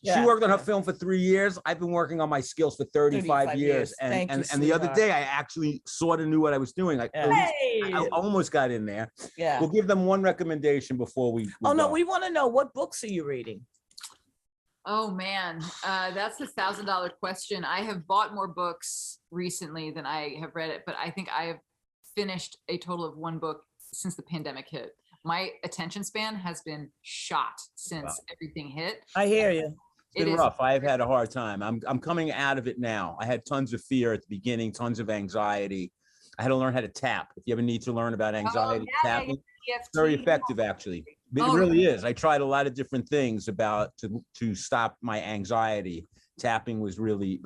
She worked on her film for 3 years. I've been working on my skills for 35 years. And the other day I actually sort of knew what I was doing. Like, I almost got in there. Yeah. We'll give them one recommendation before we Oh no, go. we want to know, what books are you reading? Oh man, that's the $1,000 question. I have bought more books recently than I have read it, but I think I have finished a total of one book since the pandemic hit. My attention span has been shot since everything hit. I hear you. It's been rough. I've had a hard time. I'm coming out of it now. I had tons of fear at the beginning, tons of anxiety. I had to learn how to tap. If you ever need to learn about anxiety, tapping, it's very effective actually. It really is. I tried a lot of different things to stop my anxiety. Tapping was really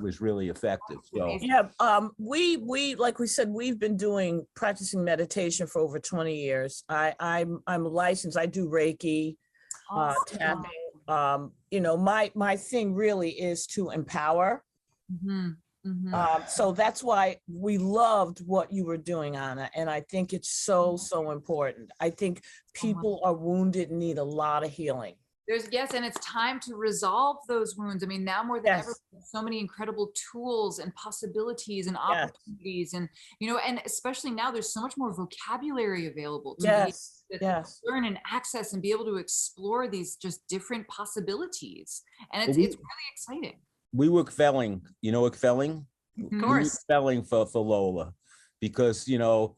effective. So yeah, we like we said, we've been practicing meditation for over 20 years. I'm licensed. I do Reiki, tapping. You know, my thing really is to empower. So that's why we loved what you were doing, Anna, and I think it's so important. I think people are wounded and need a lot of healing. And it's time to resolve those wounds. I mean, now more than ever, so many incredible tools and possibilities and opportunities, and you know, and especially now, there's so much more vocabulary available to learn and access and be able to explore these just different possibilities, and it's really exciting. We were felling, you know, felling. Of course, felling for Lola, because you know,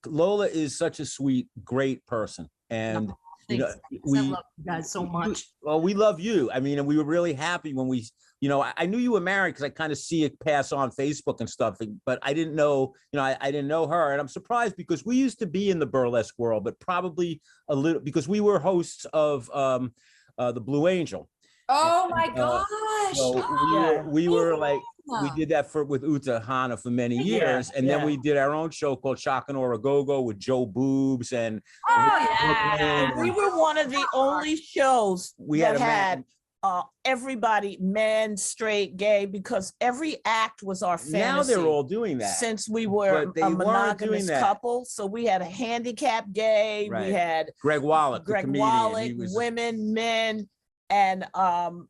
Lola is such a sweet, great person, and. You know, I love you guys so much. Well, we love you. I mean, and we were really happy when we, you know, I knew you were married because I kind of see it pass on Facebook and stuff, but I didn't know, you know, I didn't know her. And I'm surprised because we used to be in the burlesque world, but probably a little, because we were hosts of the Blue Angel. Oh my gosh. So we were like, we did that with Uta Hana for many years. And then we did our own show called Chakanora Go-Go with Joe Boobs. And we were one of the only shows that had everybody, men, straight, gay, because every act was our fantasy. Now they're all doing that. Since we were a monogamous couple. So we had a handicapped gay, we had Greg Wallach, women, men, and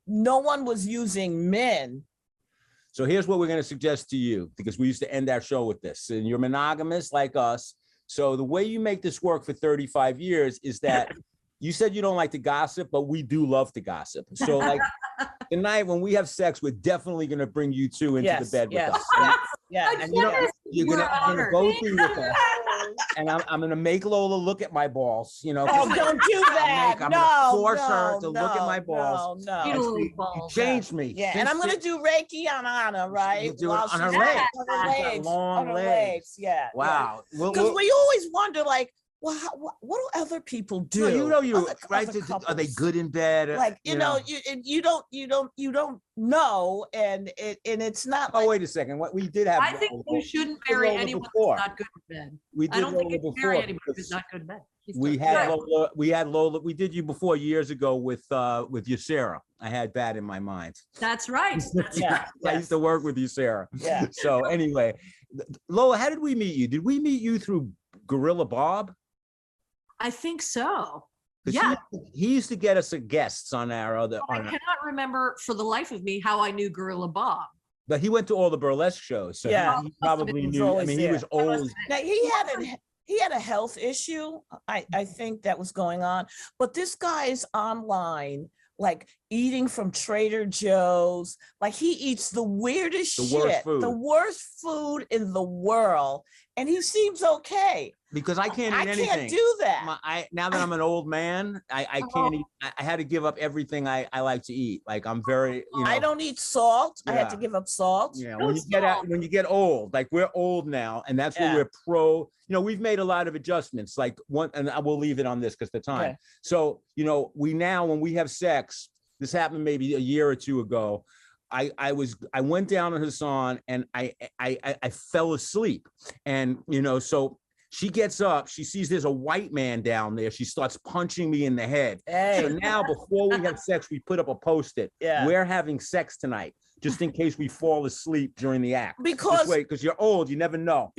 no one was using men. So here's what we're going to suggest to you, because we used to end our show with this, and you're monogamous like us. So the way you make this work for 35 years is that you said you don't like to gossip, but we do love to gossip. So like tonight when we have sex, we're definitely going to bring you two into the bed with us. And you know, you're going to go through with us. And I'm going to make Lola look at my balls, you know. Oh, don't do that. I'm going to force her to look at my balls. No. Change me. Yeah, and I'm going to do Reiki on Anna, right? You do it on her legs. On her legs. Long on her legs. Yeah. Wow. Because we always wonder, like, well, what do other people do? No, you know, Other right? Are they good in bed? Like, you know, you don't know, and it's not. Oh, like, wait a second. What we did have. I think you shouldn't marry anyone who's not good in bed. We did I don't think you Lola should marry before anyone who's not good in bed. We had Lola. We had Lola. We did you before years ago with you, Sarah. I had that in my mind. That's right. That's Yeah. right. I used to work with you, Sarah. Yeah. So anyway, Lola, how did we meet you? Did we meet you through Gorilla Bob? I think so. 'Cause Yeah. He used to get us guests on our other. I cannot remember for the life of me how I knew Gorilla Bob. But he went to all the burlesque shows, so Yeah. he probably He was knew. I always mean, he was there. always. Now he had a health issue. I think that was going on, but this guy is online, like eating from Trader Joe's. Like he eats the weirdest The worst shit, food. the worst food in the world, and he seems okay. Because I can't eat I anything. can't do that. Now that I'm an old man, I can't eat. I had to give up everything I like to eat. Like I'm very, you know. I don't eat salt. I had to Yeah. give up salt. Yeah, No when you get out, salt. when you get old, like we're old now, and that's Yeah. what we're pro. You know, we've made a lot of adjustments. Like one, and I will leave it on this because the time. Okay. So you know, we now when we have sex, this happened maybe a year or two ago. I went down to Hassan and I fell asleep, and you know, so she gets up, she sees there's a white man down there, she starts punching me in the head. So Hey, now before we have sex, we put up a post-it. yeah. We're having sex tonight, just in case we fall asleep during the act. Because Because you're old, you never know.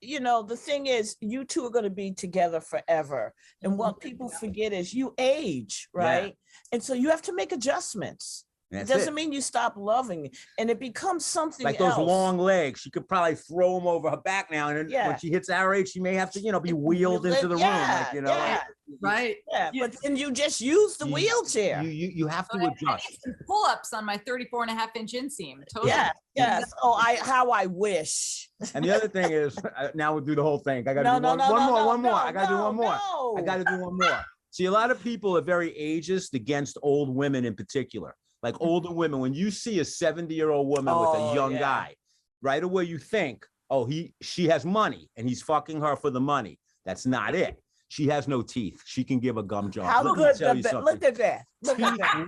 you know, the thing is, you two are going to be together forever, and what people forget is you age, right? And so you have to make adjustments. It That's doesn't it. mean you stop loving, and it becomes something Like else. those long legs, she could probably throw them over her back now, and then Yeah. when she hits our age, she may have to, you know, be wheeled into the room, like, you know. yeah, Right? yeah. But then you just use the wheelchair. You have to I need adjust. some pull-ups on my 34.5-inch inseam. Totally. Yeah, yes. Oh, how I wish. And the other thing is, now we'll do the whole thing. I got to do one more. I got to do one more. I got to do one more. See, a lot of people are very ageist against old women in particular. Like older women, when you see a 70-year-old woman with a young guy, right away you think, oh, she has money and he's fucking her for the money. That's not it. She has no teeth. She can give a gum job. How Let me good tell you look something. at that. Look at that.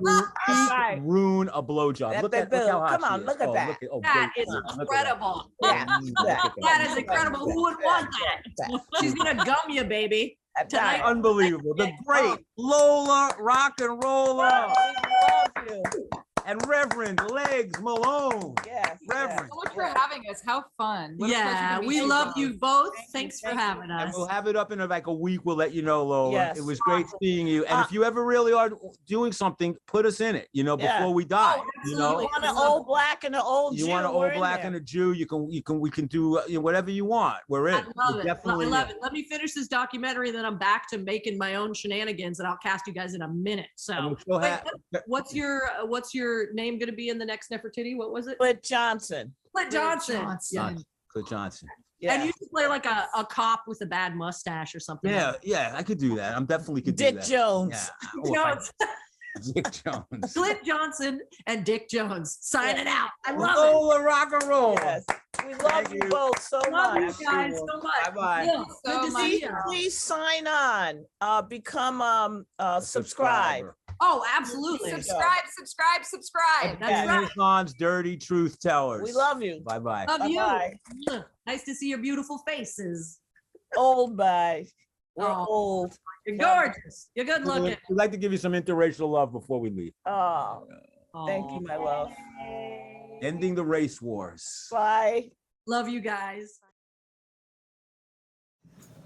Teeth Right. ruin a blowjob. That Look big how bill. hot Come she on, is. look at that. That great is teeth. Look at that. incredible. Yeah, That is incredible. Who would want that? She's gonna gum you, baby. Tonight. Unbelievable. The great Lola Rocknrolla Oh, we love you. and Reverend Legs Malone. Yes, Reverend. So much for having us. How fun. What a pleasure Yeah, to meet we you love both. you both. Thank you, Thanks for thank you. having And us. we'll have it up in like a week. We'll let you know, Lola. Yes. It was great seeing you. And if you ever really are doing something, put us in it, you know, Yeah. before we die. Oh, You You know, absolutely. want an old black and an old you Jew? want an we're old in black there. and a Jew, we can do you know, whatever you want. We're in. I love We're it. definitely I love in. it. Let me finish this documentary, and then I'm back to making my own shenanigans, and I'll cast you guys in a minute. And So, we'll still wait, have- what's your name going to be in the next Nefertiti? What was it? But Johnson. Clint Johnson. Johnson. Clint Johnson. Yeah. And you should play like a cop with a bad mustache or something. Yeah, I could do that. I'm definitely could do Dick that. Jones. Yeah. You Oh, know, I- it's Dick Jones. Clint Johnson and Dick Jones signing out. I love Lola Rocknrolla. Yes. We love Thank you you. both so it. Love you much. guys so much. Bye-bye. Yeah, So good to much. see you. Please sign on. Become subscribe. Oh, absolutely. Subscribe. That's Epstein and right. Hassan's Dirty Truth Tellers. We love you. Bye-bye. Love you. Bye-bye. Nice to see your beautiful faces. Old bye. We're Oh. old. You're gorgeous. You're good looking. We'd like to give you some interracial love before we leave. Oh, thank Aw. you, my love. Ending the race wars. Bye. Love you guys.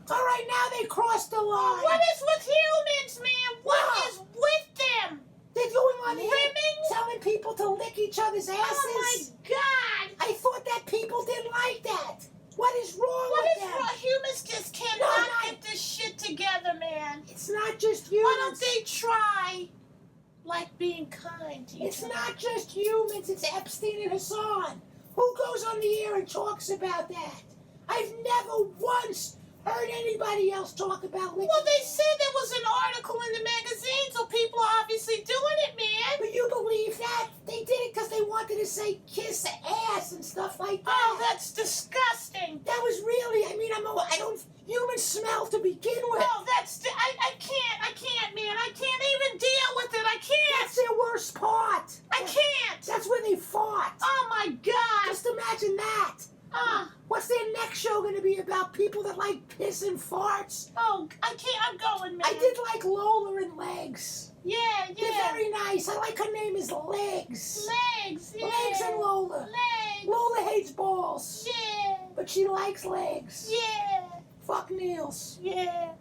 All right, now they crossed the line. What is with humans, man? What is with them? They're going on here Women? telling people to lick each other's asses. Oh my God! I thought that people didn't like that. What is wrong What with is them? wrong? Humans just cannot No. get this shit together, man. It's not just humans. Why don't they try, like, being kind to each It's other? not just humans. It's Epstein and Hassan. Who goes on the air and talks about that? I've never once heard anybody else talk about licking. Well, they said there was an article in the magazine, so people are obviously doing it, man. But you believe that? They did it because they wanted to say kiss ass and stuff like that. Oh, that's disgusting. That was really, I mean, I don't, humans smell to begin begin with. Oh, I can't, man. I can't even deal with it. I can't. That's their worst part. I can't. That's when they fought. Oh my God. Just imagine that. What's their next show going to be about? People that like piss and farts? Oh, I can't. I'm going, man. I did like Lola and Legs. Yeah. They're very nice. I like her name is Legs. Legs. Yeah. Legs and Lola. Legs. Lola hates balls. Yeah. But she likes legs. Yeah. Fuck Niels. Yeah.